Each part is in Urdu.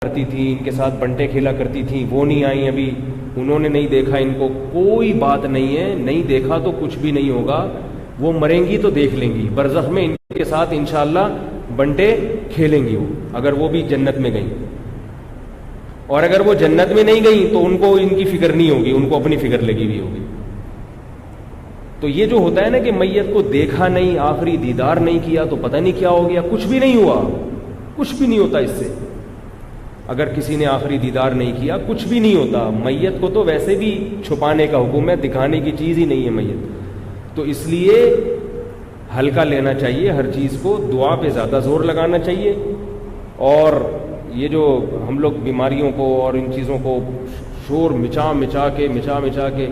کرتی تھیں، ان کے ساتھ بنٹے کھیلا کرتی تھیں، وہ نہیں آئیں ابھی، انہوں نے نہیں دیکھا ان کو. کوئی بات نہیں ہے، نہیں دیکھا تو کچھ بھی نہیں ہوگا. وہ مریں گی تو دیکھ لیں گی، برزخ میں ان کے ساتھ انشاءاللہ بنٹے کھیلیں گی وہ، اگر وہ بھی جنت میں گئیں. اور اگر وہ جنت میں نہیں گئیں تو ان کو ان کی فکر نہیں ہوگی، ان کو اپنی فکر لگی ہوئی ہوگی. تو یہ جو ہوتا ہے نا کہ میت کو دیکھا نہیں، آخری دیدار نہیں کیا تو پتہ نہیں کیا ہو گیا. کچھ بھی نہیں ہوا، کچھ بھی نہیں ہوتا اس سے. اگر کسی نے آخری دیدار نہیں کیا کچھ بھی نہیں ہوتا. میت کو تو ویسے بھی چھپانے کا حکم ہے، دکھانے کی چیز ہی نہیں ہے میت. تو اس لیے ہلکا لینا چاہیے ہر چیز کو، دعا پہ زیادہ زور لگانا چاہیے. اور یہ جو ہم لوگ بیماریوں کو اور ان چیزوں کو شور مچا کے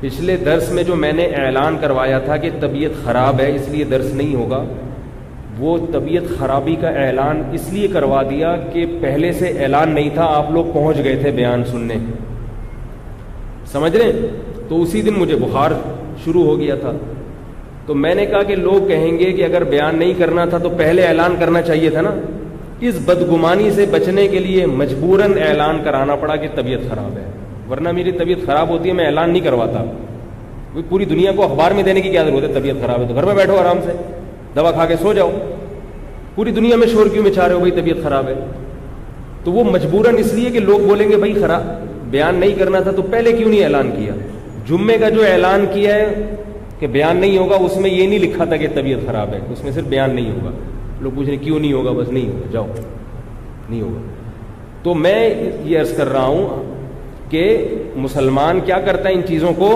پچھلے درس میں جو میں نے اعلان کروایا تھا کہ طبیعت خراب ہے اس لیے درس نہیں ہوگا، وہ طبیعت خرابی کا اعلان اس لیے کروا دیا کہ پہلے سے اعلان نہیں تھا، آپ لوگ پہنچ گئے تھے بیان سننے، سمجھ رہے ہیں. تو اسی دن مجھے بخار شروع ہو گیا تھا. تو میں نے کہا کہ لوگ کہیں گے کہ اگر بیان نہیں کرنا تھا تو پہلے اعلان کرنا چاہیے تھا نا. اس بدگمانی سے بچنے کے لیے مجبوراً اعلان کرانا پڑا کہ طبیعت خراب ہے، ورنہ میری طبیعت خراب ہوتی ہے میں اعلان نہیں کرواتا. پوری دنیا کو اخبار میں دینے کی کیا ضرورت ہے؟ طبیعت خراب ہے تو گھر میں بیٹھو آرام سے، دوا کھا کے سو جاؤ. پوری دنیا میں شور کیوں مچا رہے ہو بھائی طبیعت خراب ہے؟ تو وہ مجبوراً اس لیے کہ لوگ بولیں گے بھائی خراب بیان نہیں کرنا تھا تو پہلے کیوں نہیں اعلان کیا. جمعے کا جو اعلان کیا ہے کہ بیان نہیں ہوگا اس میں یہ نہیں لکھا تھا کہ طبیعت خراب ہے، اس میں صرف بیان نہیں ہوگا. لوگ پوچھ رہے کیوں نہیں ہوگا؟ بس نہیں ہوگا، جاؤ نہیں ہوگا. تو میں یہ عرض کر رہا ہوں کہ مسلمان کیا کرتا ہے، ان چیزوں کو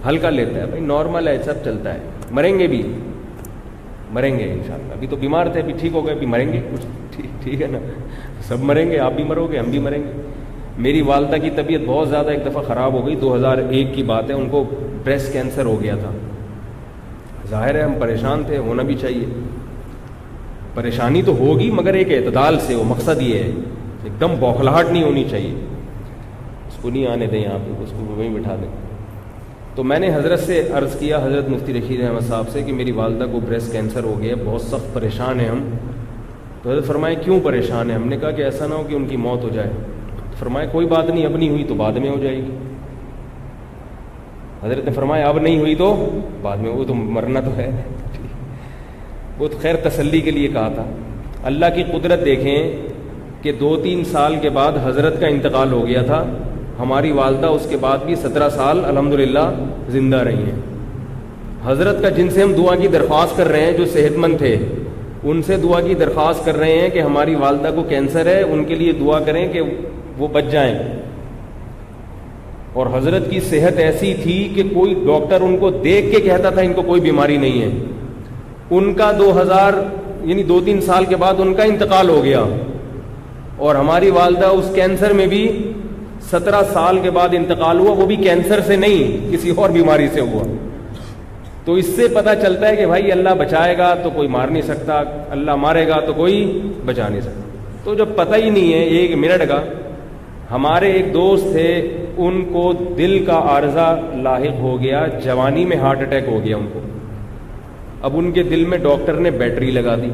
ہلکا لیتا ہے. بھائی نارمل ہے، سب چلتا ہے، مریں گے بھی، مریں گے انشاءاللہ. ابھی تو بیمار تھے، ابھی ٹھیک ہو گئے، ابھی مریں گے. کچھ ٹھیک ہے نا، سب مریں گے، آپ بھی مرو گے، ہم بھی مریں گے. میری والدہ کی طبیعت بہت زیادہ ایک دفعہ خراب ہو گئی، 2001 کی بات ہے. ان کو بریسٹ کینسر ہو گیا تھا. ظاہر ہے ہم پریشان تھے، ہونا بھی چاہیے، پریشانی تو ہوگی مگر ایک اعتدال سے ہو. مقصد یہ ہے ایک دم بوکھلاہٹ نہیں ہونی چاہیے. اس کو نہیں آنے دیں، آپ اس کو وہیں بٹھا دیں. تو میں نے حضرت سے عرض کیا، حضرت مفتی رشید احمد صاحب سے، کہ میری والدہ کو بریسٹ کینسر ہو گیا، بہت سخت پریشان ہیں ہم. تو حضرت فرمائے کیوں پریشان ہیں؟ ہم نے کہا کہ ایسا نہ ہو کہ ان کی موت ہو جائے. فرمائے کوئی بات نہیں، اب نہیں ہوئی تو بعد میں ہو جائے گی. حضرت نے فرمایا اب نہیں ہوئی تو بعد میں، وہ تو مرنا تو ہے. وہ تو خیر تسلی کے لیے کہا تھا. اللہ کی قدرت دیکھیں کہ 2-3 سال کے بعد حضرت کا انتقال ہو گیا تھا. ہماری والدہ اس کے بعد بھی 17 سال الحمدللہ زندہ رہی ہیں. حضرت کا جن سے ہم دعا کی درخواست کر رہے ہیں، جو صحت مند تھے، ان سے دعا کی درخواست کر رہے ہیں کہ ہماری والدہ کو کینسر ہے، ان کے لیے دعا کریں کہ وہ بچ جائیں. اور حضرت کی صحت ایسی تھی کہ کوئی ڈاکٹر ان کو دیکھ کے کہتا تھا ان کو کوئی بیماری نہیں ہے. ان کا 2-3 سال کے بعد ان کا انتقال ہو گیا، اور ہماری والدہ اس کینسر میں بھی 17 سال کے بعد انتقال ہوا. وہ بھی کینسر سے نہیں، کسی اور بیماری سے ہوا. تو اس سے پتہ چلتا ہے کہ بھائی اللہ بچائے گا تو کوئی مار نہیں سکتا، اللہ مارے گا تو کوئی بچا نہیں سکتا. تو جب پتہ ہی نہیں ہے 1 منٹ کا. ہمارے ایک دوست تھے، ان کو دل کا عارضہ لاحق ہو گیا، جوانی میں ہارٹ اٹیک ہو گیا ان کو. اب ان کے دل میں ڈاکٹر نے بیٹری لگا دی.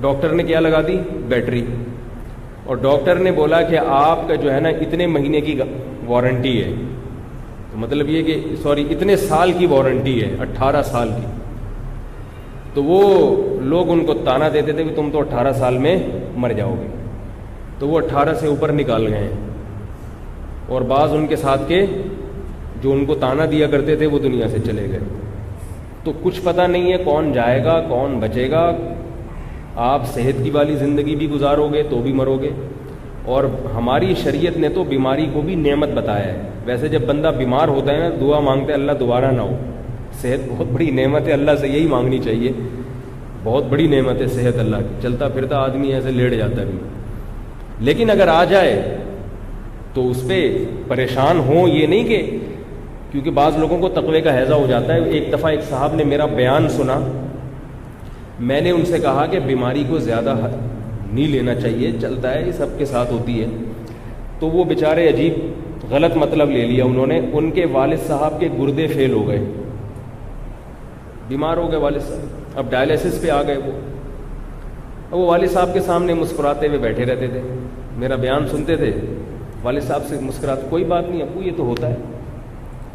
ڈاکٹر نے کیا لگا دی؟ بیٹری. اور ڈاکٹر نے بولا کہ آپ کا جو ہے نا اتنے مہینے کی وارنٹی ہے. تو مطلب یہ کہ اتنے سال کی وارنٹی ہے، 18 سال کی. تو وہ لوگ ان کو تانا دیتے تھے کہ تم تو 18 سال میں مر جاؤ گے. تو وہ 18 سے اوپر نکال گئے ہیں. اور بعض ان کے ساتھ کے جو ان کو تانا دیا کرتے تھے وہ دنیا سے چلے گئے. تو کچھ پتہ نہیں ہے کون جائے گا کون بچے گا. آپ صحت کی والی زندگی بھی گزارو گے تو بھی مرو گے. اور ہماری شریعت نے تو بیماری کو بھی نعمت بتایا ہے. ویسے جب بندہ بیمار ہوتا ہے نا، دعا مانگتے ہیں اللہ دوبارہ نہ ہو. صحت بہت بڑی نعمت ہے، اللہ سے یہی مانگنی چاہیے. بہت بڑی نعمت ہے صحت اللہ کی. چلتا پھرتا آدمی ایسے لیٹ جاتا ہے بھی. لیکن اگر آ جائے تو اس پہ پریشان ہوں، یہ نہیں کہ کیونکہ بعض لوگوں کو تقوی کا ہیضہ ہو جاتا ہے. ایک دفعہ ایک صاحب نے میرا بیان سنا، میں نے ان سے کہا کہ بیماری کو زیادہ نہیں لینا چاہیے، چلتا ہے، یہ سب کے ساتھ ہوتی ہے. تو وہ بیچارے عجیب غلط مطلب لے لیا انہوں نے. ان کے والد صاحب کے گردے فیل ہو گئے، بیمار ہو گئے والد صاحب، اب ڈائلیسس پہ آ گئے وہ. وہ والد صاحب کے سامنے مسکراتے ہوئے بیٹھے رہتے تھے، میرا بیان سنتے تھے، والد صاحب سے مسکراتے، کوئی بات نہیں ابو یہ تو ہوتا ہے،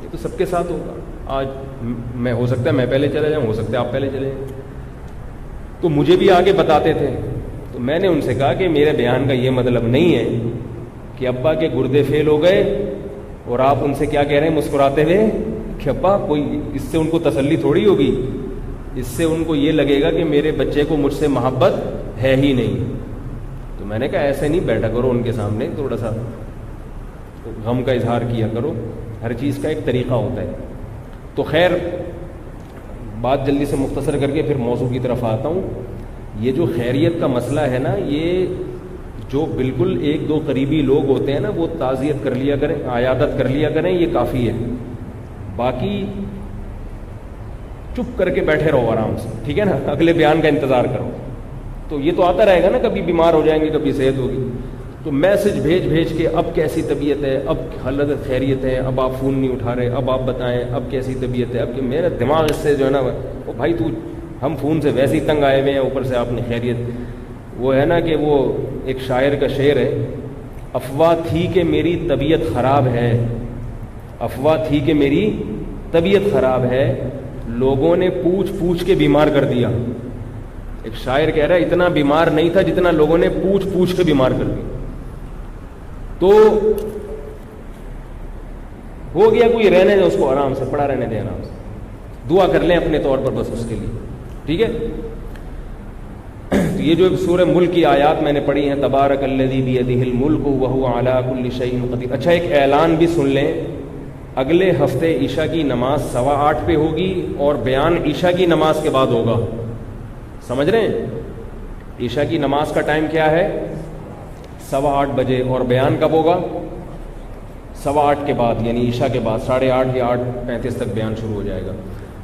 یہ تو سب کے ساتھ ہوگا، آج میں ہو سکتا ہے میں پہلے چلے جاؤں، ہو سکتا ہے آپ پہلے چلے جائیں، تو مجھے بھی آگے بتاتے تھے۔ تو میں نے ان سے کہا کہ میرے بیان کا یہ مطلب نہیں ہے کہ ابا کے گردے فیل ہو گئے اور آپ ان سے کیا کہہ رہے ہیں مسکراتے ہوئے کہ ابا کوئی، اس سے ان کو تسلی تھوڑی ہوگی، اس سے ان کو یہ لگے گا کہ میرے بچے کو مجھ سے محبت ہے ہی نہیں۔ تو میں نے کہا ایسے نہیں بیٹھا کرو ان کے سامنے، تھوڑا سا غم کا اظہار کیا کرو، ہر چیز کا ایک طریقہ ہوتا ہے۔ تو خیر بات جلدی سے مختصر کر کے پھر موضوع کی طرف آتا ہوں۔ یہ جو خیریت کا مسئلہ ہے نا، یہ جو بالکل ایک دو قریبی لوگ ہوتے ہیں نا، وہ تعزیت کر لیا کریں، عیادت کر لیا کریں، یہ کافی ہے، باقی چپ کر کے بیٹھے رہو آرام سے، ٹھیک ہے نا، اگلے بیان کا انتظار کرو۔ تو یہ تو آتا رہے گا نا، کبھی بیمار ہو جائیں گے، کبھی صحت ہوگی، تو میسج بھیج کے اب کیسی طبیعت ہے، اب حالت خیریت ہے، اب آپ فون نہیں اٹھا رہے، اب آپ بتائیں اب کیسی طبیعت ہے، اب کہ میرا دماغ اس سے جو ہے نا، وہ بھائی تو ہم فون سے ویسے ہی تنگ آئے ہوئے ہیں، اوپر سے آپ نے خیریت، وہ ہے نا کہ وہ ایک شاعر کا شعر ہے، افواہ تھی کہ میری طبیعت خراب ہے، افواہ تھی کہ میری طبیعت خراب ہے، لوگوں نے پوچھ پوچھ کے بیمار کر دیا۔ ایک شاعر کہہ رہا ہے اتنا بیمار نہیں تھا جتنا لوگوں نے پوچھ پوچھ کے بیمار کر دیا۔ تو ہو گیا، کوئی رہنے دے اس کو، آرام سے پڑا رہنے دے، آرام سے دعا کر لیں اپنے طور پر بس اس کے لیے، ٹھیک ہے۔ تو یہ جو سورہ ملک کی آیات میں نے پڑھی ہیں، تبارک الذی بیدہ الملک وہو علی کل شیء قدیر۔ اچھا ایک اعلان بھی سن لیں، اگلے ہفتے عشاء کی نماز 8:15 پہ ہوگی اور بیان عشاء کی نماز کے بعد ہوگا، سمجھ رہے ہیں؟ عشاء کی نماز کا ٹائم کیا ہے؟ 8:15 بجے، اور بیان کب ہوگا؟ 8:15 کے بعد، یعنی عشاء کے بعد 8:30 یا 8:35 تک بیان شروع ہو جائے گا،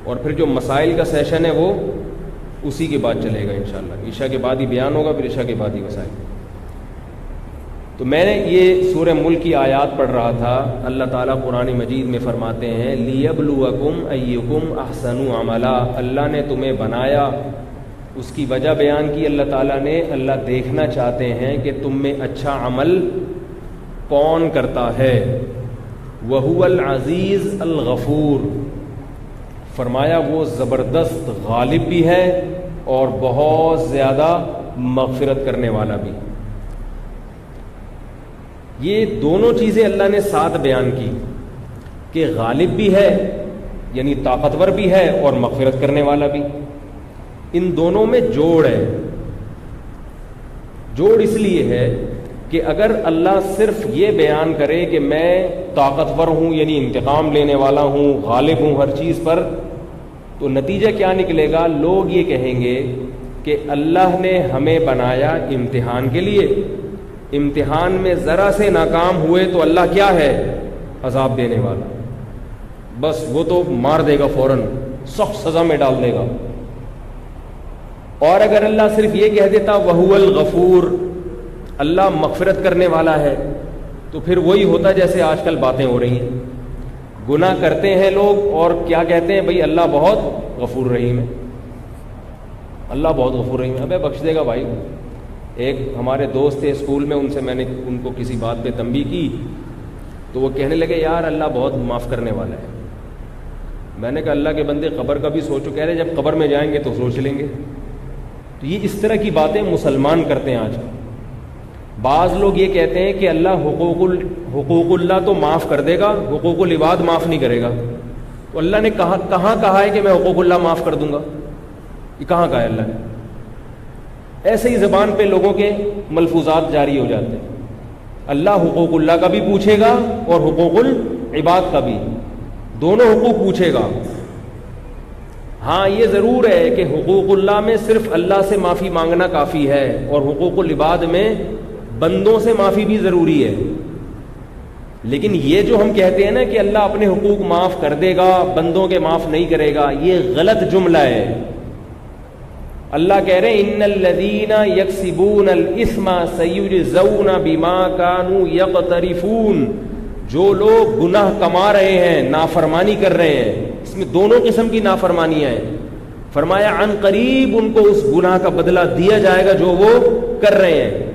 اور پھر جو مسائل کا سیشن ہے وہ اسی کے بعد چلے گا انشاءاللہ، عشاء کے بعد ہی بیان ہوگا، پھر عشاء کے بعد ہی مسائل۔ تو میں نے یہ سورہ ملک کی آیات پڑھ رہا تھا، اللہ تعالیٰ قرآن مجید میں فرماتے ہیں لِيَبْلُوَكُمْ أَيُّكُمْ أَحْسَنُ عَمَلًا، اللہ نے تمہیں بنایا، اس کی وجہ بیان کی اللہ تعالیٰ نے، اللہ دیکھنا چاہتے ہیں کہ تم میں اچھا عمل کون کرتا ہے۔ وَهُوَ الْعَزِيزُ الْغَفُورُ، فرمایا وہ زبردست غالب بھی ہے اور بہت زیادہ مغفرت کرنے والا بھی۔ یہ دونوں چیزیں اللہ نے ساتھ بیان کی کہ غالب بھی ہے یعنی طاقتور بھی ہے اور مغفرت کرنے والا بھی، ان دونوں میں جوڑ ہے۔ جوڑ اس لیے ہے کہ اگر اللہ صرف یہ بیان کرے کہ میں طاقتور ہوں یعنی انتقام لینے والا ہوں، غالب ہوں ہر چیز پر، تو نتیجہ کیا نکلے گا؟ لوگ یہ کہیں گے کہ اللہ نے ہمیں بنایا امتحان کے لیے، امتحان میں ذرا سے ناکام ہوئے تو اللہ کیا ہے؟ عذاب دینے والا، بس وہ تو مار دے گا، فوراً سخت سزا میں ڈال دے گا۔ اور اگر اللہ صرف یہ کہہ دیتا وَهُوَ الْغَفُورُ، اللہ مغفرت کرنے والا ہے، تو پھر وہی ہوتا جیسے آج کل باتیں ہو رہی ہیں، گناہ کرتے ہیں لوگ اور کیا کہتے ہیں؟ بھئی اللہ بہت غفور رحیم ہے، اللہ بہت غفور رحیم ہے، ابے بخش دے گا بھائی۔ ایک ہمارے دوست تھے اسکول میں، ان سے میں نے ان کو کسی بات پہ تنبیہ کی تو وہ کہنے لگے یار اللہ بہت معاف کرنے والا ہے۔ میں نے کہا اللہ کے بندے قبر کا بھی سوچو، کہہ رہے جب قبر میں جائیں گے تو سوچ لیں گے۔ تو یہ اس طرح کی باتیں مسلمان کرتے ہیں آج کل۔ بعض لوگ یہ کہتے ہیں کہ اللہ حقوق اللہ تو معاف کر دے گا، حقوق العباد معاف نہیں کرے گا۔ تو اللہ نے کہاں کہا ہے کہ میں حقوق اللہ معاف کر دوں گا؟ یہ کہاں کہا ہے اللہ نے؟ ایسے ہی زبان پہ لوگوں کے ملفوظات جاری ہو جاتے ہیں۔ اللہ حقوق اللہ کا بھی پوچھے گا اور حقوق العباد کا بھی، دونوں حقوق پوچھے گا۔ ہاں یہ ضرور ہے کہ حقوق اللہ میں صرف اللہ سے معافی مانگنا کافی ہے، اور حقوق العباد میں بندوں سے معافی بھی ضروری ہے۔ لیکن یہ جو ہم کہتے ہیں نا کہ اللہ اپنے حقوق معاف کر دے گا، بندوں کے معاف نہیں کرے گا، یہ غلط جملہ ہے۔ اللہ کہہ رہے ہیں ان الذین یکسبون الاثم سیجزون بما کانوا یقترفون، جو لوگ گناہ کما رہے ہیں، نافرمانی کر رہے ہیں، اس میں دونوں قسم کی نافرمانیاں ہیں۔ فرمایا عن قریب ان کو اس گناہ کا بدلہ دیا جائے گا جو وہ کر رہے ہیں.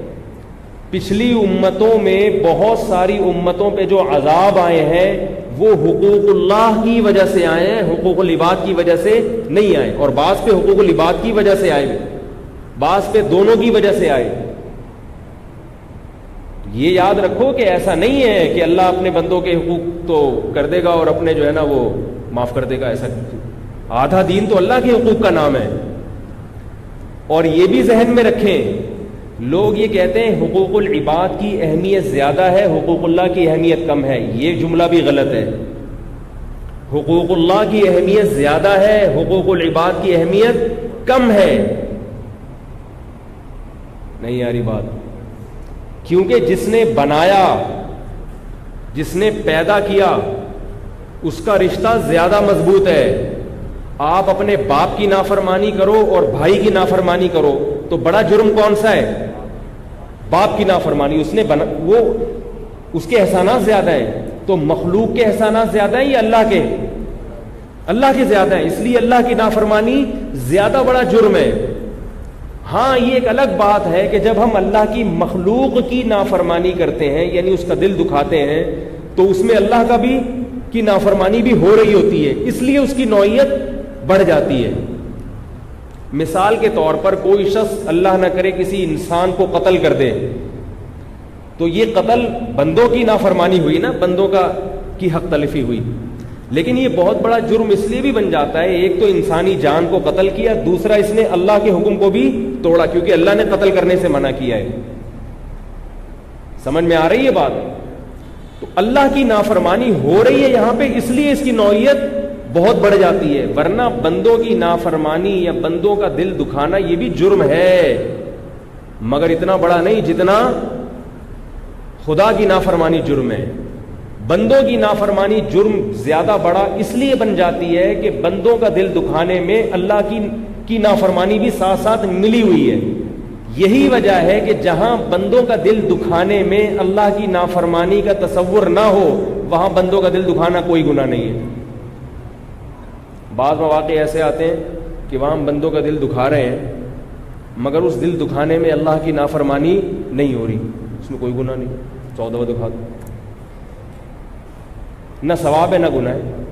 پچھلی امتوں میں بہت ساری امتوں پہ جو عذاب آئے ہیں وہ حقوق اللہ کی وجہ سے آئے ہیں, حقوق العباد کی وجہ سے نہیں آئے. اور بعض پہ حقوق العباد کی وجہ سے آئے, بعض پہ دونوں کی وجہ سے آئے. یہ یاد رکھو کہ ایسا نہیں ہے کہ اللہ اپنے بندوں کے حقوق تو کر دے گا اور اپنے جو ہے نا وہ معاف کر دے گا. ایسا آدھا دین تو اللہ کے حقوق کا نام ہے. اور یہ بھی ذہن میں رکھیں, لوگ یہ کہتے ہیں حقوق العباد کی اہمیت زیادہ ہے, حقوق اللہ کی اہمیت کم ہے. یہ جملہ بھی غلط ہے. حقوق اللہ کی اہمیت زیادہ ہے, حقوق العباد کی اہمیت کم ہے. نہیں آ رہی بات؟ کیونکہ جس نے بنایا, جس نے پیدا کیا, اس کا رشتہ زیادہ مضبوط ہے. آپ اپنے باپ کی نافرمانی کرو اور بھائی کی نافرمانی کرو تو بڑا جرم کون سا ہے؟ باپ کی نافرمانی. اس نے وہ اس کے احسانات زیادہ ہیں. تو مخلوق کے احسانات زیادہ ہیں یا اللہ کے؟ اللہ کے زیادہ ہیں. اس لیے اللہ کی نافرمانی زیادہ بڑا جرم ہے. ہاں یہ ایک الگ بات ہے کہ جب ہم اللہ کی مخلوق کی نافرمانی کرتے ہیں, یعنی اس کا دل دکھاتے ہیں, تو اس میں اللہ کا بھی کی نافرمانی بھی ہو رہی ہوتی ہے, اس لیے اس کی نوعیت بڑھ جاتی ہے. مثال کے طور پر کوئی شخص اللہ نہ کرے کسی انسان کو قتل کر دے, تو یہ قتل بندوں کی نافرمانی ہوئی نا, بندوں کی حق تلفی ہوئی. لیکن یہ بہت بڑا جرم اس لیے بھی بن جاتا ہے, ایک تو انسانی جان کو قتل کیا, دوسرا اس نے اللہ کے حکم کو بھی توڑا کیونکہ اللہ نے قتل کرنے سے منع کیا ہے. سمجھ میں آ رہی ہے بات؟ تو اللہ کی نافرمانی ہو رہی ہے یہاں پہ, اس لیے اس کی نوعیت بہت بڑھ جاتی ہے. ورنہ بندوں کی نافرمانی یا بندوں کا دل دکھانا یہ بھی جرم ہے, مگر اتنا بڑا نہیں جتنا خدا کی نافرمانی جرم ہے. بندوں کی نافرمانی جرم زیادہ بڑا اس لیے بن جاتی ہے کہ بندوں کا دل دکھانے میں اللہ کی نافرمانی بھی ساتھ ساتھ ملی ہوئی ہے. یہی وجہ ہے کہ جہاں بندوں کا دل دکھانے میں اللہ کی نافرمانی کا تصور نہ ہو, وہاں بندوں کا دل دکھانا کوئی گناہ نہیں ہے. بعض مواقع ایسے آتے ہیں کہ وہاں ہم بندوں کا دل دکھا رہے ہیں, مگر اس دل دکھانے میں اللہ کی نافرمانی نہیں ہو رہی, اس میں کوئی گناہ نہیں. 100 دفعہ دکھا دو, نہ ثواب ہے نہ گناہ ہے.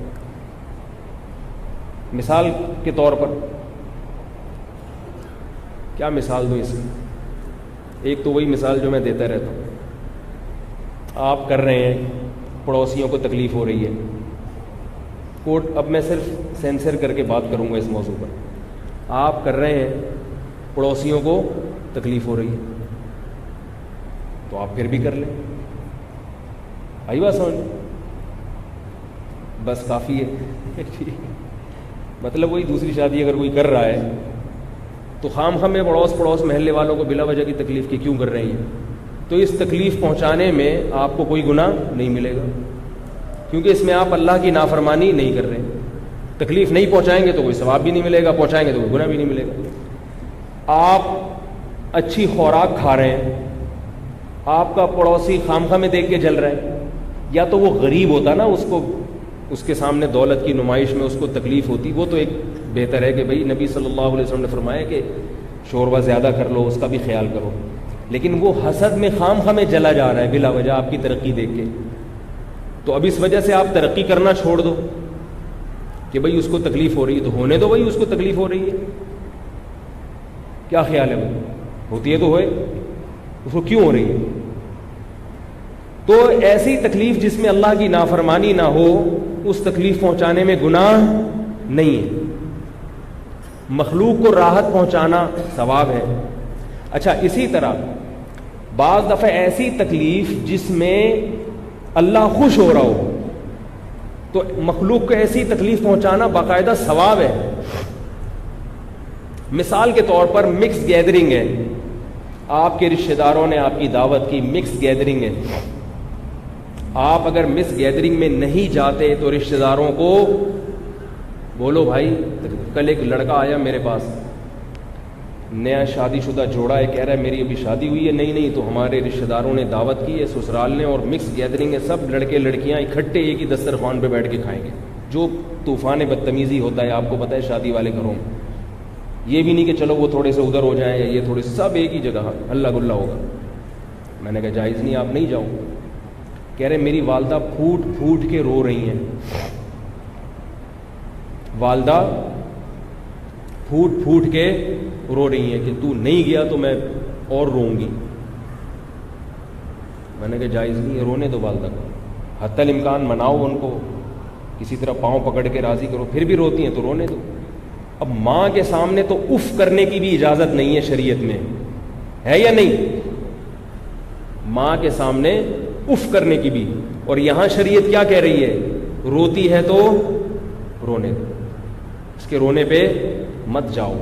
مثال کے طور پر کیا مثال دوں اس میں؟ ایک تو وہی مثال جو میں دیتا رہتا ہوں. آپ کر رہے ہیں, پڑوسیوں کو تکلیف ہو رہی ہے. اب میں صرف سینسر کر کے بات کروں گا اس موضوع پر. آپ کر رہے ہیں, پڑوسیوں کو تکلیف ہو رہی ہے, تو آپ پھر بھی کر لیں. آئی بات سمجھ؟ بس کافی ہے. مطلب وہی دوسری شادی اگر کوئی کر رہا ہے تو خام خام میں پڑوس محلے والوں کو بلا وجہ کی تکلیف کی کیوں کر رہے ہیں؟ تو اس تکلیف پہنچانے میں آپ کو کوئی گناہ نہیں ملے گا, کیونکہ اس میں آپ اللہ کی نافرمانی نہیں کر رہے. تکلیف نہیں پہنچائیں گے تو کوئی ثواب بھی نہیں ملے گا, پہنچائیں گے تو کوئی گناہ بھی نہیں ملے گا. آپ اچھی خوراک کھا رہے ہیں, آپ کا پڑوسی خامخواہ میں دیکھ کے جل رہا ہے, یا تو وہ غریب ہوتا نا, اس کے سامنے دولت کی نمائش میں اس کو تکلیف ہوتی, وہ تو ایک بہتر ہے کہ بھئی نبی صلی اللہ علیہ وسلم نے فرمایا کہ شوربہ زیادہ کر لو, اس کا بھی خیال کرو. لیکن وہ حسد میں خامخواہ میں جلا جا رہا ہے بلا وجہ آپ کی ترقی دیکھ کے, تو اب اس وجہ سے آپ ترقی کرنا چھوڑ دو کہ بھئی اس کو تکلیف ہو رہی ہے تو ہونے دو, بھئی اس کو تکلیف ہو رہی ہے. کیا خیال ہے بھئی؟ ہوتی ہے تو ہوئے, اس کو کیوں ہو رہی ہے؟ تو ایسی تکلیف جس میں اللہ کی نافرمانی نہ ہو, اس تکلیف پہنچانے میں گناہ نہیں ہے. مخلوق کو راحت پہنچانا ثواب ہے. اچھا, اسی طرح بعض دفعہ ایسی تکلیف جس میں اللہ خوش ہو رہا ہو, تو مخلوق کو ایسی تکلیف پہنچانا باقاعدہ ثواب ہے. مثال کے طور پر مکس گیدرنگ ہے, آپ کے رشتہ داروں نے آپ کی دعوت کی, مکس گیدرنگ ہے. آپ اگر مکس گیدرنگ میں نہیں جاتے تو رشتہ داروں کو بولو بھائی, کل ایک لڑکا آیا میرے پاس, نیا شادی شدہ جوڑا ہے, کہہ رہا ہے میری ابھی شادی ہوئی ہے. نہیں تو ہمارے رشتہ داروں نے دعوت کی ہے سسرال نے, اور مکس گیدرنگ ہے, سب لڑکے لڑکیاں اکٹھے ایک ہی دسترخوان پہ بیٹھ کے کھائیں گے. جو طوفان بدتمیزی ہوتا ہے آپ کو پتہ ہے شادی والے گھروں میں, یہ بھی نہیں کہ چلو وہ تھوڑے سے ادھر ہو جائیں یا یہ تھوڑے، سب ایک ہی جگہ ہلہ گلا ہوگا۔ میں نے کہا جائز نہیں، آپ نہیں جاؤ۔ کہہ رہے میری والدہ پھوٹ پھوٹ کے رو رہی ہیں، والدہ پھوٹ پھوٹ کے رو رہی ہیں کہ تو نہیں گیا تو میں اور روں گی۔ میں نے کہا جائز نہیں ہے، رونے دو والدہ کو، حتی الامکان مناؤ ان کو، کسی طرح پاؤں پکڑ کے راضی کرو، پھر بھی روتی ہیں تو رونے دو۔ اب ماں کے سامنے تو اف کرنے کی بھی اجازت نہیں ہے شریعت میں، ہے یا نہیں؟ ماں کے سامنے اف کرنے کی بھی، اور یہاں شریعت کیا کہہ رہی ہے؟ روتی ہے تو رونے دو، اس کے رونے پہ مت جاؤ،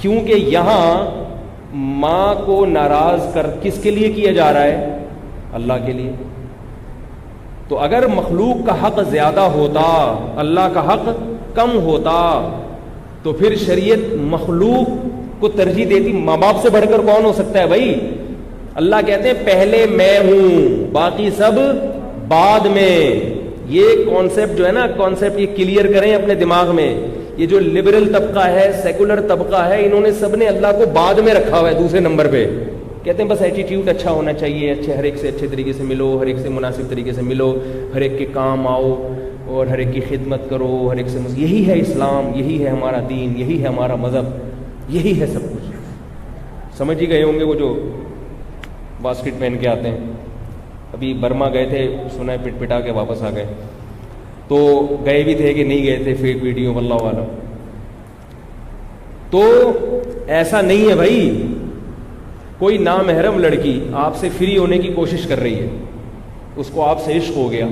کیونکہ یہاں ماں کو ناراض کر کس کے لیے کیا جا رہا ہے؟ اللہ کے لیے۔ تو اگر مخلوق کا حق زیادہ ہوتا، اللہ کا حق کم ہوتا، تو پھر شریعت مخلوق کو ترجیح دیتی۔ ماں باپ سے بڑھ کر کون ہو سکتا ہے بھائی؟ اللہ کہتے ہیں پہلے میں ہوں، باقی سب بعد میں۔ یہ کانسیپٹ جو ہے نا، کانسیپٹ یہ کلیئر کریں اپنے دماغ میں۔ یہ جو لبرل طبقہ ہے، سیکولر طبقہ ہے، انہوں نے سب نے اللہ کو بعد میں رکھا ہوا ہے، دوسرے نمبر پہ۔ کہتے ہیں بس ایٹیٹیوڈ اچھا ہونا چاہیے، ہر ایک سے اچھے طریقے سے ملو، ہر ایک سے مناسب طریقے سے ملو، ہر ایک کے کام آؤ اور ہر ایک کی خدمت کرو، ہر ایک سے یہی ہے اسلام، یہی ہے ہمارا دین، یہی ہے ہمارا مذہب، یہی ہے سب کچھ۔ سمجھ ہی گئے ہوں گے وہ جو باسکٹ پہن کے آتے ہیں۔ ابھی برما گئے تھے، سنا ہے پٹ پٹا کے واپس آ گئے، تو گئے بھی تھے کہ نہیں گئے تھے، فیک ویڈیو واللہ عالم۔ تو ایسا نہیں ہے بھائی، کوئی نامحرم لڑکی آپ سے فری ہونے کی کوشش کر رہی ہے، اس کو آپ سے عشق ہو گیا،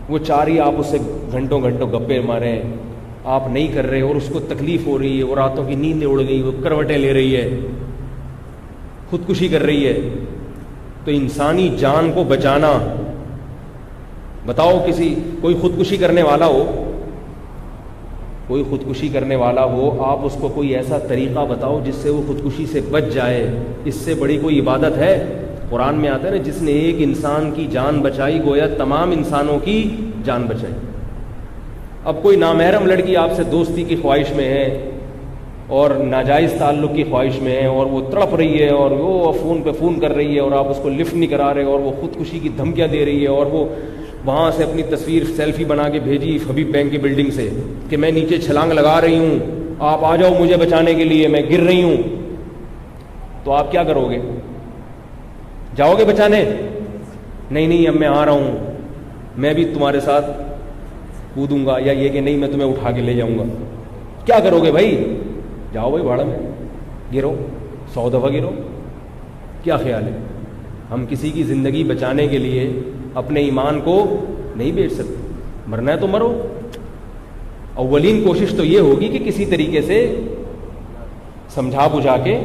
وہ چاہ رہی آپ اس سے گھنٹوں گھنٹوں گپے ماریں، آپ نہیں کر رہے، اور اس کو تکلیف ہو رہی ہے، وہ راتوں کی نیندیں اڑ گئی، وہ کروٹیں لے رہی ہے، خودکشی کر رہی ہے۔ تو انسانی جان کو بچانا، بتاؤ کوئی خودکشی کرنے والا ہو، کوئی خودکشی کرنے والا ہو، آپ اس کو کوئی ایسا طریقہ بتاؤ جس سے وہ خودکشی سے بچ جائے، اس سے بڑی کوئی عبادت ہے؟ قرآن میں آتا ہے نا، جس نے ایک انسان کی جان بچائی گویا تمام انسانوں کی جان بچائی۔ اب کوئی نامحرم لڑکی آپ سے دوستی کی خواہش میں ہے اور ناجائز تعلق کی خواہش میں ہے، اور وہ تڑپ رہی ہے اور وہ فون پہ فون کر رہی ہے، اور آپ اس کو لفٹ نہیں کرا رہے، اور وہ خودکشی کی دھمکیاں دے رہی ہے، اور وہ وہاں سے اپنی تصویر سیلفی بنا کے بھیجی حبیب بینک کی بلڈنگ سے کہ میں نیچے چھلانگ لگا رہی ہوں، آپ آ جاؤ مجھے بچانے کے لیے، میں گر رہی ہوں۔ تو آپ کیا کرو گے؟ جاؤ گے بچانے؟ نہیں اب میں آ رہا ہوں، میں بھی تمہارے ساتھ کودوں گا، یا یہ کہ نہیں میں تمہیں اٹھا کے لے جاؤں گا۔ کیا کرو گے بھائی؟ جاؤ بھائی بھاڑا میں، گرو، 100 دفعہ گرو۔ کیا خیال ہے؟ ہم کسی کی زندگی بچانے کے لیے اپنے ایمان کو نہیں بیچ سکتے، مرنا ہے تو مرو۔ اولین کوشش تو یہ ہوگی کہ کسی طریقے سے سمجھا بجھا کے،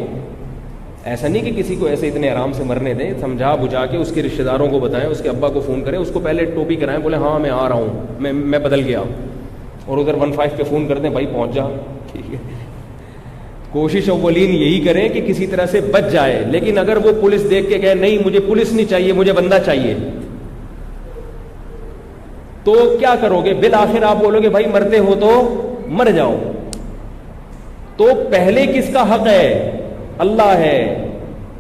ایسا نہیں کہ کسی کو ایسے اتنے آرام سے مرنے دیں، سمجھا بجھا کے اس کے رشتہ داروں کو بتائیں، اس کے ابا کو فون کریں، اس کو پہلے ٹوپی کرائیں، بولے ہاں میں آ رہا ہوں، میں بدل گیا، اور ادھر 15 پہ فون کر دیں بھائی پہنچ جا، ٹھیک ہے۔ کوشش اولین یہی کریں کہ کسی طرح سے بچ جائے۔ لیکن اگر وہ پولیس دیکھ کے کہے نہیں مجھے پولیس نہیں چاہیے، مجھے بندہ چاہیے، تو کیا کرو گے؟ بالآخر آپ بولو گے بھائی مرتے ہو تو مر جاؤ۔ تو پہلے کس کا حق ہے؟ اللہ ہے۔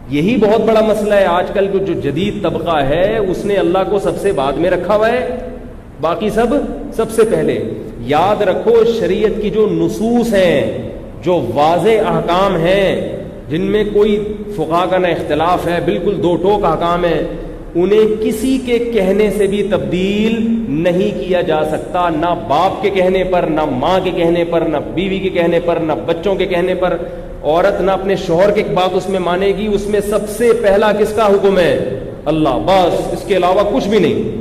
یہی بہت بڑا مسئلہ ہے۔ آج کل جو جدید طبقہ ہے اس نے اللہ کو سب سے بعد میں رکھا ہوا ہے، باقی سب سے پہلے۔ یاد رکھو شریعت کی جو نصوص ہیں، جو واضح احکام ہیں، جن میں کوئی فقہا کا نہ اختلاف ہے، بالکل دو ٹوک احکام ہیں، انہیں کسی کے کہنے سے بھی تبدیل نہیں کیا جا سکتا، نہ باپ کے کہنے پر، نہ ماں کے کہنے پر، نہ بیوی کے کہنے پر، نہ بچوں کے کہنے پر۔ عورت نہ اپنے شوہر کی بات اس میں مانے گی، اس میں سب سے پہلا کس کا حکم ہے؟ اللہ، بس اس کے علاوہ کچھ بھی نہیں۔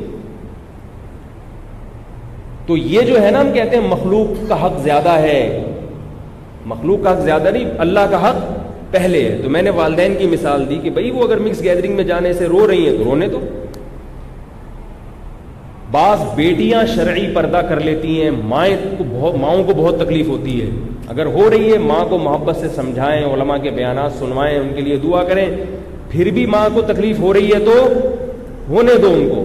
تو یہ جو ہے نا، ہم کہتے ہیں مخلوق کا حق زیادہ ہے، مخلوق کا حق زیادہ نہیں، اللہ کا حق پہلے ہے۔ تو میں نے والدین کی مثال دی کہ بھئی وہ اگر مکس گیدرنگ میں جانے سے رو رہی ہیں تو رونے دو۔ بعض بیٹیاں شرعی پردہ کر لیتی ہیں، ماؤں کو بہت تکلیف ہوتی ہے، اگر ہو رہی ہے ماں کو محبت سے سمجھائیں، علماء کے بیانات سنوائیں، ان کے لیے دعا کریں۔ پھر بھی ماں کو تکلیف ہو رہی ہے تو ہونے دو ان کو،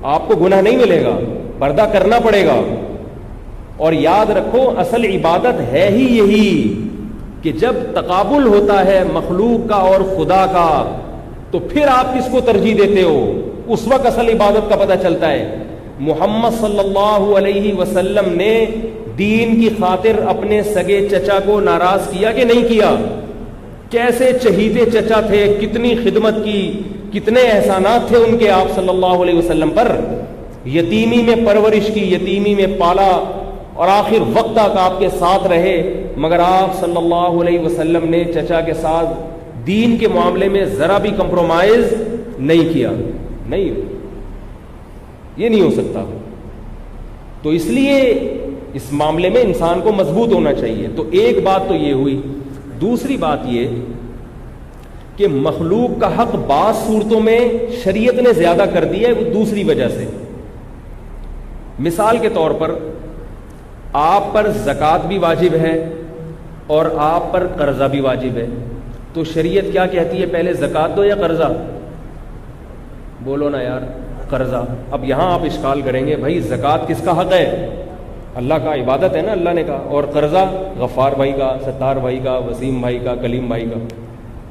آپ کو گناہ نہیں ملے گا، پردہ کرنا پڑے گا۔ اور یاد رکھو اصل عبادت ہے ہی یہی کہ جب تقابل ہوتا ہے مخلوق کا اور خدا کا تو پھر آپ کس کو ترجیح دیتے ہو، اس وقت اصل عبادت کا پتہ چلتا ہے۔ محمد صلی اللہ علیہ وسلم نے دین کی خاطر اپنے سگے چچا کو ناراض کیا کہ نہیں کیا؟ کیسے چہیتے چچا تھے، کتنی خدمت کی، کتنے احسانات تھے ان کے آپ صلی اللہ علیہ وسلم پر، یتیمی میں پرورش کی، یتیمی میں پالا، اور آخر وقت تک آپ کے ساتھ رہے، مگر آپ صلی اللہ علیہ وسلم نے چچا کے ساتھ دین کے معاملے میں ذرا بھی کمپرومائز نہیں کیا۔ نہیں، یہ نہیں ہو سکتا۔ تو اس لیے اس معاملے میں انسان کو مضبوط ہونا چاہیے۔ تو ایک بات تو یہ ہوئی۔ دوسری بات یہ کہ مخلوق کا حق بعض صورتوں میں شریعت نے زیادہ کر دیا ہے، دوسری وجہ سے۔ مثال کے طور پر آپ پر زکوٰۃ بھی واجب ہے اور آپ پر قرضہ بھی واجب ہے، تو شریعت کیا کہتی ہے، پہلے زکوٰۃ دو یا قرضہ؟ بولو نا یار، قرضہ۔ اب یہاں آپ اشکال کریں گے، بھائی زکوٰۃ کس کا حق ہے؟ اللہ کا، عبادت ہے نا اللہ نے کہا، اور قرضہ غفار بھائی کا، ستار بھائی کا، وسیم بھائی کا، کلیم بھائی کا۔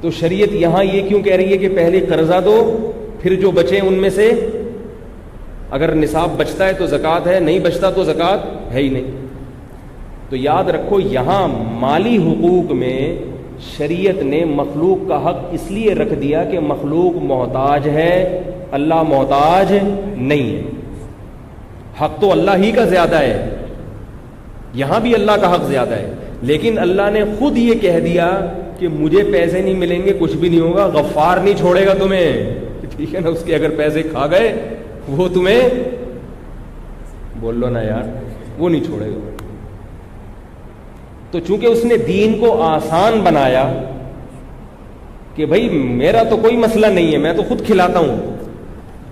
تو شریعت یہاں یہ کیوں کہہ رہی ہے کہ پہلے قرضہ دو، پھر جو بچے ان میں سے اگر نصاب بچتا ہے تو زکوٰۃ ہے، نہیں بچتا تو زکوٰۃ ہے ہی نہیں۔ تو یاد رکھو یہاں مالی حقوق میں شریعت نے مخلوق کا حق اس لیے رکھ دیا کہ مخلوق محتاج ہے، اللہ محتاج نہیں ہے۔ حق تو اللہ ہی کا زیادہ ہے، یہاں بھی اللہ کا حق زیادہ ہے، لیکن اللہ نے خود یہ کہہ دیا کہ مجھے پیسے نہیں ملیں گے کچھ بھی نہیں ہوگا، غفار نہیں چھوڑے گا تمہیں، ٹھیک ہے نا، اس کے اگر پیسے کھا گئے وہ تمہیں، بول لو نا یار، وہ نہیں چھوڑے گا۔ تو چونکہ اس نے دین کو آسان بنایا کہ بھائی میرا تو کوئی مسئلہ نہیں ہے، میں تو خود کھلاتا ہوں،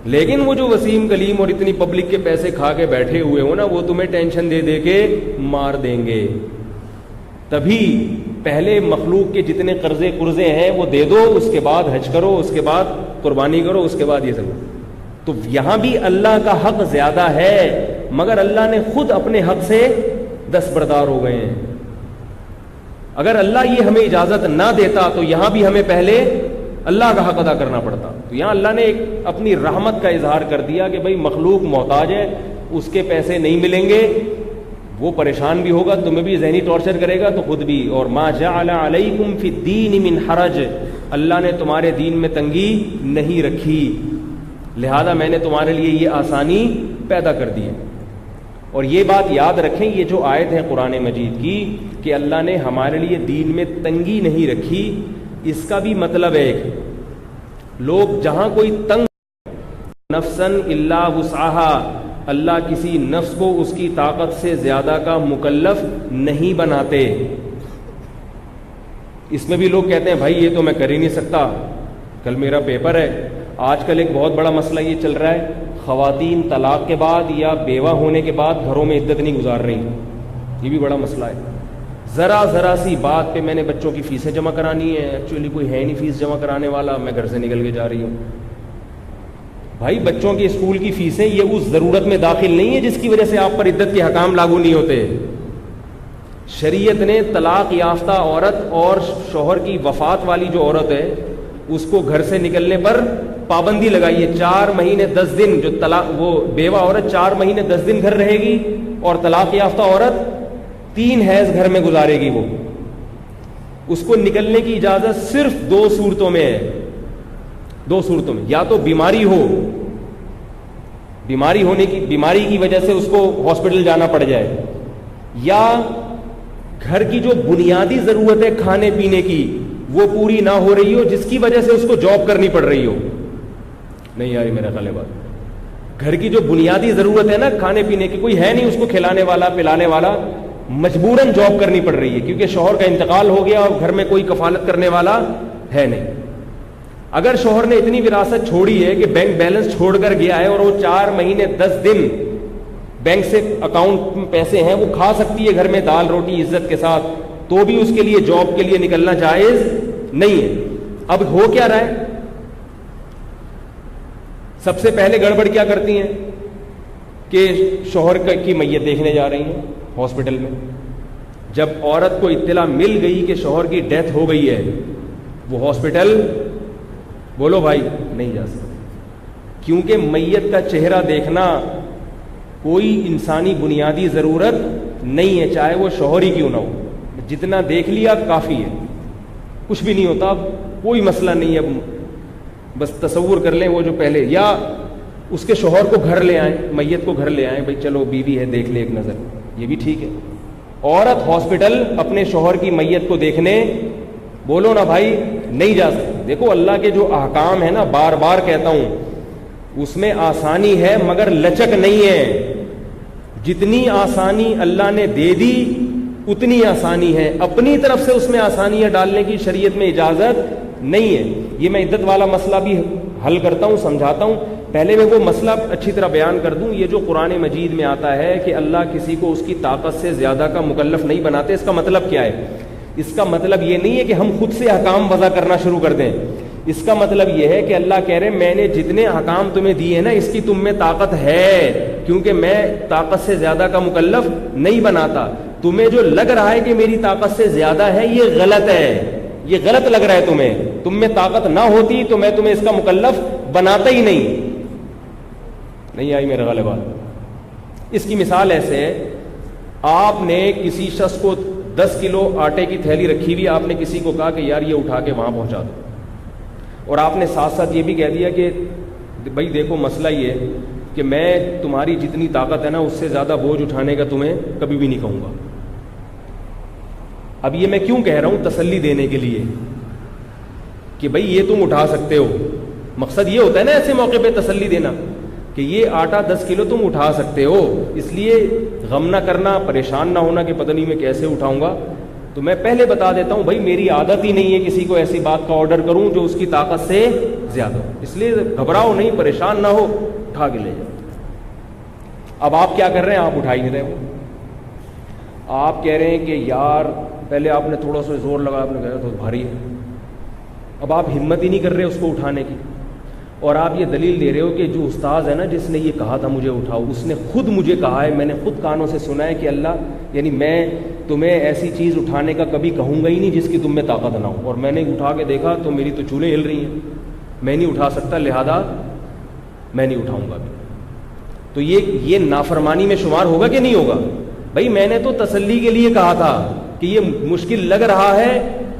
لیکن وہ جو وسیم کلیم اور اتنی پبلک کے پیسے کھا کے بیٹھے ہوئے ہو نا، وہ تمہیں ٹینشن دے دے کے مار دیں گے۔ تبھی پہلے مخلوق کے جتنے قرضے ہیں وہ دے دو، اس کے بعد حج کرو، اس کے بعد قربانی کرو، اس کے بعد یہ سب۔ تو یہاں بھی اللہ کا حق زیادہ ہے، مگر اللہ نے خود اپنے حق سے دستبردار ہو گئے ہیں۔ اگر اللہ یہ ہمیں اجازت نہ دیتا تو یہاں بھی ہمیں پہلے اللہ کا حق ادا کرنا پڑتا۔ تو یہاں اللہ نے ایک اپنی رحمت کا اظہار کر دیا کہ بھئی مخلوق محتاج ہے، اس کے پیسے نہیں ملیں گے، وہ پریشان بھی ہوگا، تمہیں بھی ذہنی ٹارچر کرے گا تو خود بھی۔ اور ما جعل علیکم فی الدین من حرج، اللہ نے تمہارے دین میں تنگی نہیں رکھی، لہذا میں نے تمہارے لیے یہ آسانی پیدا کر دی ہے۔ اور یہ بات یاد رکھیں، یہ جو آیت ہے قرآن مجید کی کہ اللہ نے ہمارے لیے دین میں تنگی نہیں رکھی، اس کا بھی مطلب ہے کہ لوگ جہاں کوئی تنگ نفسن الا وسعها، اللہ کسی نفس کو اس کی طاقت سے زیادہ کا مکلف نہیں بناتے۔ اس میں بھی لوگ کہتے ہیں بھائی یہ تو میں کر ہی نہیں سکتا، کل میرا پیپر ہے۔ آج کل ایک بہت بڑا مسئلہ یہ چل رہا ہے، خواتین طلاق کے بعد یا بیوہ ہونے کے بعد گھروں میں عدت نہیں گزار رہی، یہ بھی بڑا مسئلہ ہے۔ ذرا سی بات پہ میں نے بچوں کی فیسیں جمع کرانی ہے، ایکچولی کوئی ہے نہیں فیس جمع کرانے والا، میں گھر سے نکل کے جا رہی ہوں۔ بھائی بچوں کی اسکول کی فیسیں یہ اس ضرورت میں داخل نہیں ہے جس کی وجہ سے آپ پر عدت کے حکام لاگو نہیں ہوتے۔ شریعت نے طلاق یافتہ عورت اور شوہر کی وفات والی جو عورت ہے اس کو گھر سے نکلنے پر پابندی لگائی ہے، 4 مہینے 10 دن، جو طلاق وہ بیوہ عورت 4 مہینے 10 دن گھر رہے گی، اور طلاق یافتہ عورت 3 حیض گھر میں گزارے گی۔ وہ اس کو نکلنے کی اجازت صرف 2 صورتوں میں ہے، 2 صورتوں میں، یا تو بیماری ہو، بیماری کی وجہ سے اس کو ہاسپٹل جانا پڑ جائے، یا گھر کی جو بنیادی ضرورت ہے کھانے پینے کی وہ پوری نہ ہو رہی ہو جس کی وجہ سے اس کو جاب کرنی پڑ رہی ہو۔ نہیں یار میرا خیال ہے بات، گھر کی جو بنیادی ضرورت ہے نا کھانے پینے کی، کوئی ہے نہیں اس کو کھلانے والا پلانے والا، مجبوراً جاب کرنی پڑ رہی ہے کیونکہ شوہر کا انتقال ہو گیا اور گھر میں کوئی کفالت کرنے والا ہے نہیں۔ اگر شوہر نے اتنی وراثت چھوڑی ہے کہ بینک بیلنس چھوڑ کر گیا ہے اور وہ 4 مہینے 10 دن بینک سے اکاؤنٹ میں پیسے ہیں، وہ کھا سکتی ہے گھر میں دال روٹی عزت کے ساتھ، تو بھی اس کے لیے جاب کے لیے نکلنا جائز نہیں ہے۔ اب ہو کیا رہا ہے، سب سے پہلے گڑبڑ کیا کرتی ہیں کہ شوہر کی میت دیکھنے جا رہی ہیں، ہاسپٹل میں. جب عورت کو اطلاع مل گئی کہ شوہر کی ڈیتھ ہو گئی ہے, وہ ہاسپٹل بولو بھائی نہیں جا سکتی, کیونکہ میت کا چہرہ دیکھنا کوئی انسانی بنیادی ضرورت نہیں ہے, چاہے وہ شوہر ہی کیوں نہ ہو. جتنا دیکھ لیا کافی ہے, کچھ بھی نہیں ہوتا, اب کوئی مسئلہ نہیں ہے. اب بس تصور کر لیں وہ جو پہلے, یا اس کے شوہر کو گھر لے آئیں, میت کو گھر لے آئیں, بھائی چلو بیوی ہے دیکھ لے ایک نظر, یہ بھی ٹھیک ہے. عورت ہاسپٹل اپنے شوہر کی میت کو دیکھنے بولو نا بھائی نہیں جا سکتی. دیکھو اللہ کے جو احکام ہے نا, بار بار کہتا ہوں, اس میں آسانی ہے مگر لچک نہیں ہے. جتنی آسانی اللہ نے دے دی اتنی آسانی ہے, اپنی طرف سے اس میں آسانیاں ڈالنے کی شریعت میں اجازت نہیں ہے. یہ میں عدت والا مسئلہ بھی حل کرتا ہوں, سمجھاتا ہوں. پہلے میں وہ مسئلہ اچھی طرح بیان کر دوں. یہ جو قرآن مجید میں آتا ہے کہ اللہ کسی کو اس کی طاقت سے زیادہ کا مکلف نہیں بناتے, اس کا مطلب کیا ہے؟ اس کا مطلب یہ نہیں ہے کہ ہم خود سے احکام وضع کرنا شروع کر دیں. اس کا مطلب یہ ہے کہ اللہ کہہ رہے ہیں میں نے جتنے احکام تمہیں دیے ہیں نا, اس کی تم میں طاقت ہے, کیونکہ میں طاقت سے زیادہ کا مکلف نہیں بناتا. تمہیں جو لگ رہا ہے کہ میری طاقت سے زیادہ ہے, یہ غلط ہے, یہ غلط لگ رہا ہے تمہیں. تم میں طاقت نہ ہوتی تو میں تمہیں اس کا مکلف بناتا ہی نہیں آئی میرا غالب بات. اس کی مثال ایسے ہے, آپ نے کسی شخص کو 10 کلو آٹے کی تھیلی رکھی ہوئی, آپ نے کسی کو کہا کہ یار یہ اٹھا کے وہاں پہنچا دو, اور آپ نے ساتھ ساتھ یہ بھی کہہ دیا کہ بھائی دیکھو مسئلہ یہ ہے کہ میں تمہاری جتنی طاقت ہے نا اس سے زیادہ بوجھ اٹھانے کا تمہیں کبھی بھی نہیں کہوں گا. اب یہ میں کیوں کہہ رہا ہوں؟ تسلی دینے کے لیے کہ بھائی یہ تم اٹھا سکتے ہو. مقصد یہ ہوتا ہے نا ایسے موقع پہ تسلی دینا کہ یہ آٹا 10 کلو تم اٹھا سکتے ہو, اس لیے غم نہ کرنا, پریشان نہ ہونا کہ پتہ نہیں میں کیسے اٹھاؤں گا. تو میں پہلے بتا دیتا ہوں بھائی میری عادت ہی نہیں ہے کسی کو ایسی بات کا آرڈر کروں جو اس کی طاقت سے زیادہ ہو, اس لیے گھبراؤ نہیں, پریشان نہ ہو, اٹھا کے لے جاؤ. اب آپ کیا کر رہے ہیں؟ آپ اٹھا ہی نہیں رہے ہو. آپ کہہ رہے ہیں کہ یار پہلے آپ نے تھوڑا سا زور لگا, آپ نے کہا تو بھاری ہے, اب آپ ہمت ہی نہیں کر رہے اس کو اٹھانے کی, اور آپ یہ دلیل دے رہے ہو کہ جو استاذ ہے نا جس نے یہ کہا تھا مجھے اٹھاؤ, اس نے خود مجھے کہا ہے, میں نے خود کانوں سے سنا ہے کہ اللہ یعنی میں تمہیں ایسی چیز اٹھانے کا کبھی کہوں گا ہی نہیں جس کی تم میں طاقت نہ ہو, اور میں نے اٹھا کے دیکھا تو میری تو چولیں ہل رہی ہیں, میں نہیں اٹھا سکتا, لہذا میں نہیں اٹھاؤں گا. تو یہ نافرمانی میں شمار ہوگا کہ نہیں ہوگا؟ بھائی میں نے تو تسلی کے لیے کہا تھا کہ یہ مشکل لگ رہا ہے,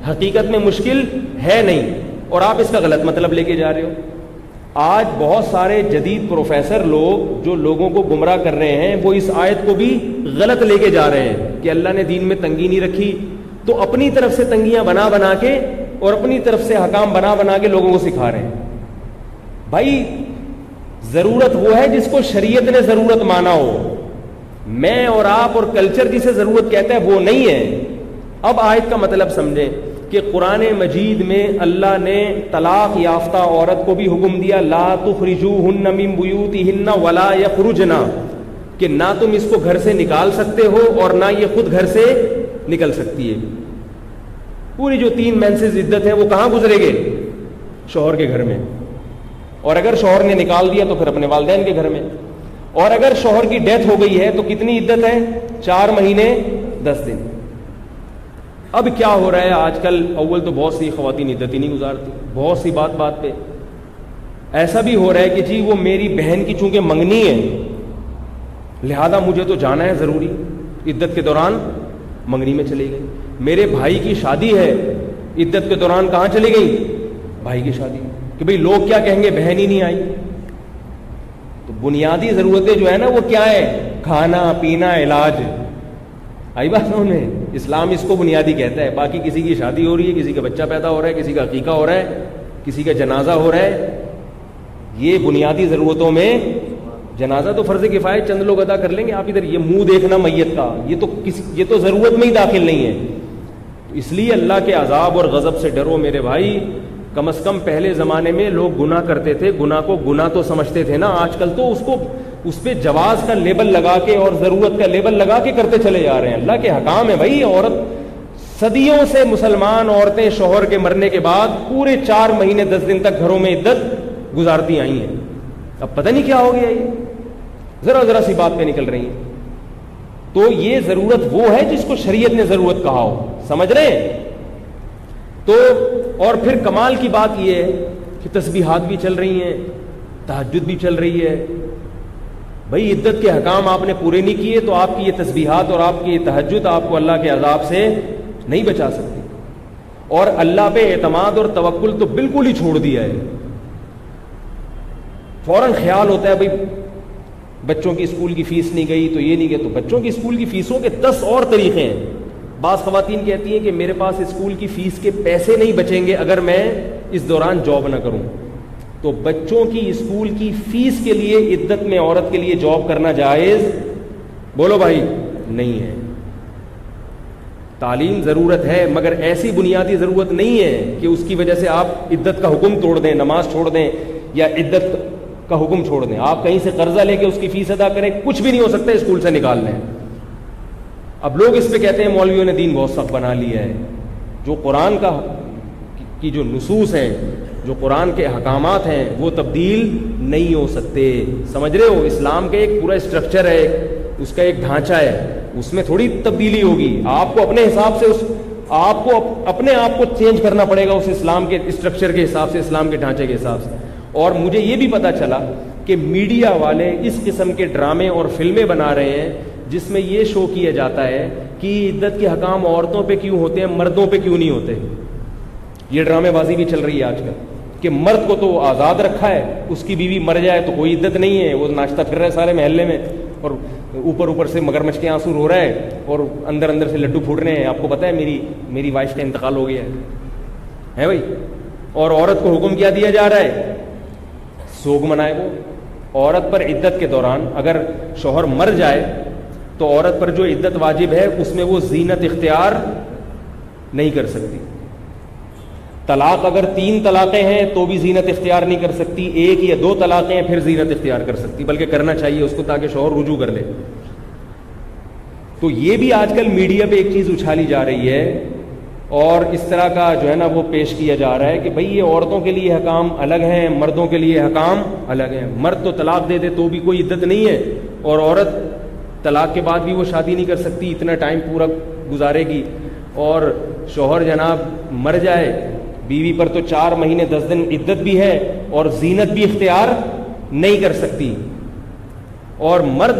حقیقت میں مشکل ہے نہیں, اور آپ اس کا غلط مطلب لے کے جا رہے ہو. آج بہت سارے جدید پروفیسر لوگ جو لوگوں کو گمراہ کر رہے ہیں وہ اس آیت کو بھی غلط لے کے جا رہے ہیں کہ اللہ نے دین میں تنگی نہیں رکھی, تو اپنی طرف سے تنگیاں بنا بنا کے اور اپنی طرف سے حکام بنا بنا کے لوگوں کو سکھا رہے ہیں. بھائی ضرورت وہ ہے جس کو شریعت نے ضرورت مانا ہو, میں اور آپ اور کلچر جسے ضرورت کہتا ہے وہ نہیں ہے. اب آیت کا مطلب سمجھیں کہ قرآن مجید میں اللہ نے طلاق یافتہ عورت کو بھی حکم دیا لا تخرجوہن من بیوتہن ولا یخرجن, کہ نہ تم اس کو گھر سے نکال سکتے ہو اور نہ یہ خود گھر سے نکل سکتی ہے. پوری جو 3 مینسز عدت ہے وہ کہاں گزرے گے؟ شوہر کے گھر میں, اور اگر شوہر نے نکال دیا تو پھر اپنے والدین کے گھر میں, اور اگر شوہر کی ڈیتھ ہو گئی ہے تو کتنی عدت ہے؟ 4 مہینے 10 دن. اب کیا ہو رہا ہے آج کل؟ اول تو بہت سی خواتین عدت ہی نہیں گزارتی, بہت سی بات پہ ایسا بھی ہو رہا ہے کہ جی وہ میری بہن کی چونکہ منگنی ہے لہذا مجھے تو جانا ہے ضروری, عدت کے دوران منگنی میں چلی گئی. میرے بھائی کی شادی ہے, عدت کے دوران کہاں چلی گئی؟ بھائی کی شادی, کہ بھئی لوگ کیا کہیں گے بہن ہی نہیں آئی. تو بنیادی ضرورتیں جو ہے نا وہ کیا ہے؟ کھانا پینا علاج. آئی بات سمجھ میں؟ اسلام اس کو بنیادی کہتا ہے. باقی کسی کی شادی ہو رہی ہے, کسی کا بچہ پیدا ہو رہا ہے, کسی کا عقیقہ ہو رہا ہے, کسی کا جنازہ ہو رہا ہے, یہ بنیادی ضرورتوں میں جنازہ تو فرض کفایت چند لوگ ادا کر لیں گے. آپ ادھر یہ منہ دیکھنا میت کا, یہ تو ضرورت میں ہی داخل نہیں ہے. اس لیے اللہ کے عذاب اور غضب سے ڈرو میرے بھائی. کم از کم پہلے زمانے میں لوگ گناہ کرتے تھے, گناہ کو گناہ تو سمجھتے تھے نا. آج کل تو اس پہ جواز کا لیبل لگا کے اور ضرورت کا لیبل لگا کے کرتے چلے جا رہے ہیں. اللہ کے حکام ہے بھائی. عورت صدیوں سے مسلمان عورتیں شوہر کے مرنے کے بعد پورے 4 مہینے 10 دن تک گھروں میں عدت گزارتی آئی ہیں. اب پتہ نہیں کیا ہو گیا, یہ ذرا سی بات پہ نکل رہی ہیں. تو یہ ضرورت وہ ہے جس کو شریعت نے ضرورت کہا ہو, سمجھ رہے ہیں؟ تو اور پھر کمال کی بات یہ ہے کہ تسبیحات بھی چل رہی ہیں, تہجد بھی چل رہی ہے. بھائی عدت کے حکام آپ نے پورے نہیں کیے تو آپ کی یہ تسبیحات اور آپ کی یہ تہجد آپ کو اللہ کے عذاب سے نہیں بچا سکتی. اور اللہ پہ اعتماد اور توکل تو بالکل ہی چھوڑ دیا ہے. فوراً خیال ہوتا ہے بھائی بچوں کی اسکول کی فیس نہیں گئی تو یہ نہیں گیا, تو بچوں کی اسکول کی فیسوں کے 10 اور طریقے ہیں. بعض خواتین کہتی ہیں کہ میرے پاس اسکول کی فیس کے پیسے نہیں بچیں گے اگر میں اس دوران جاب نہ کروں. تو بچوں کی اسکول کی فیس کے لیے عدت میں عورت کے لیے جاب کرنا جائز, بولو بھائی, نہیں ہے. تعلیم ضرورت ہے مگر ایسی بنیادی ضرورت نہیں ہے کہ اس کی وجہ سے آپ عدت کا حکم توڑ دیں, نماز چھوڑ دیں یا عدت کا حکم چھوڑ دیں. آپ کہیں سے قرضہ لے کے اس کی فیس ادا کریں, کچھ بھی نہیں ہو سکتا, اسکول سے نکال لیں. اب لوگ اس پہ کہتے ہیں مولویوں نے دین بہت سخت بنا لیا ہے. جو قرآن کی جو نصوص ہیں, جو قرآن کے احکامات ہیں وہ تبدیل نہیں ہو سکتے, سمجھ رہے ہو؟ اسلام کا ایک پورا اسٹرکچر ہے, اس کا ایک ڈھانچہ ہے, اس میں تھوڑی تبدیلی ہوگی. آپ کو اپنے حساب سے آپ کو اپنے آپ کو چینج کرنا پڑے گا اس اسلام کے اسٹرکچر کے حساب سے, اسلام کے ڈھانچے کے حساب سے. اور مجھے یہ بھی پتا چلا کہ میڈیا والے اس قسم کے ڈرامے اور فلمیں بنا رہے ہیں جس میں یہ شو کیا جاتا ہے کہ عدت کے حکام عورتوں پہ کیوں ہوتے ہیں, مردوں پہ کیوں نہیں ہوتے. یہ ڈرامے بازی بھی چل رہی ہے آج کل کہ مرد کو تو آزاد رکھا ہے, اس کی بیوی مر جائے تو کوئی عدت نہیں ہے, وہ ناشتہ پھر رہا ہے سارے محلے میں اور اوپر سے مگرمچھ کے آنسو رو رہا ہے اور اندر سے لڈو پھوٹ رہے ہیں. آپ کو پتا ہے میری وائف کا انتقال ہو گیا ہے بھائی, اور عورت کو حکم کیا دیا جا رہا ہے, سوگ منائے. وہ عورت پر عدت کے دوران اگر شوہر مر جائے تو عورت پر جو عدت واجب ہے اس میں وہ زینت اختیار نہیں کر سکتی. طلاق اگر 3 طلاقیں ہیں تو بھی زینت اختیار نہیں کر سکتی, 1 یا 2 طلاقیں ہیں پھر زینت اختیار کر سکتی, بلکہ کرنا چاہیے اس کو تاکہ شوہر رجوع کر لے. تو یہ بھی آج کل میڈیا پہ ایک چیز اچھالی جا رہی ہے اور اس طرح کا جو ہے نا وہ پیش کیا جا رہا ہے کہ بھئی یہ عورتوں کے لیے حکام الگ ہیں, مردوں کے لیے حکام الگ ہیں. مرد تو طلاق دے دے تو بھی کوئی عدت نہیں ہے, اور عورت طلاق کے بعد بھی وہ شادی نہیں کر سکتی, اتنا ٹائم پورا گزارے گی. اور شوہر جناب مر جائے, بیوی پر تو 4 مہینے 10 دن عدت بھی ہے اور زینت بھی اختیار نہیں کر سکتی. اور مرد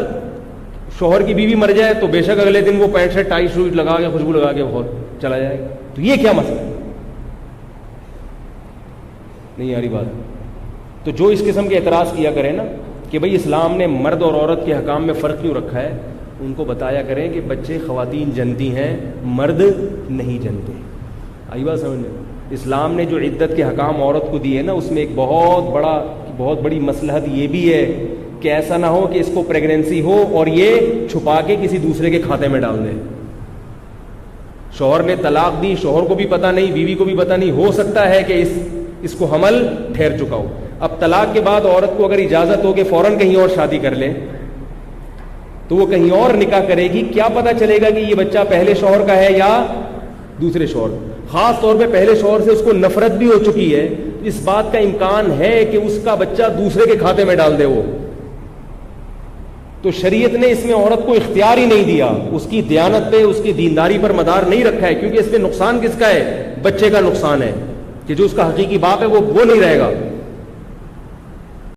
شوہر کی بیوی مر جائے تو بے شک اگلے دن وہ پینٹ شرٹ ٹائی شوٹ لگا کے خوشبو لگا کے بہت چلا جائے گا. تو یہ کیا مسئلہ ہے؟ نہیں آ رہی بات. تو جو اس قسم کے اعتراض کیا کریں نا کہ بھئی اسلام نے مرد اور عورت کے حکام میں فرق کیوں رکھا ہے, ان کو بتایا کریں کہ بچے خواتین جنتی ہیں, مرد نہیں جنتے. آئی بات سمجھ میں؟ اسلام نے جو عدت کے حکام عورت کو دیے نا اس میں ایک بہت بڑی مصلحت یہ بھی ہے کہ ایسا نہ ہو کہ اس کو پریگنینسی ہو اور یہ چھپا کے کسی دوسرے کے کھاتے میں ڈال دے. شوہر نے طلاق دی, شوہر کو بھی پتہ نہیں, بیوی کو بھی پتہ نہیں, ہو سکتا ہے کہ اس کو حمل ٹھہر چکا ہو. اب طلاق کے بعد عورت کو اگر اجازت ہو کہ فوراً کہیں اور شادی کر لے تو وہ کہیں اور نکاح کرے گی, کیا پتہ چلے گا کہ یہ بچہ پہلے شوہر کا ہے یا دوسرے شوہر. خاص طور پہ پہلے شوہر سے اس کو نفرت بھی ہو چکی ہے, اس بات کا امکان ہے کہ اس کا بچہ دوسرے کے کھاتے میں ڈال دے وہ. تو شریعت نے اس میں عورت کو اختیار ہی نہیں دیا, اس کی دیانت پہ, اس کی دینداری پر مدار نہیں رکھا ہے, کیونکہ اس میں نقصان کس کا ہے؟ بچے کا نقصان ہے کہ جو اس کا حقیقی باپ ہے وہ نہیں رہے گا.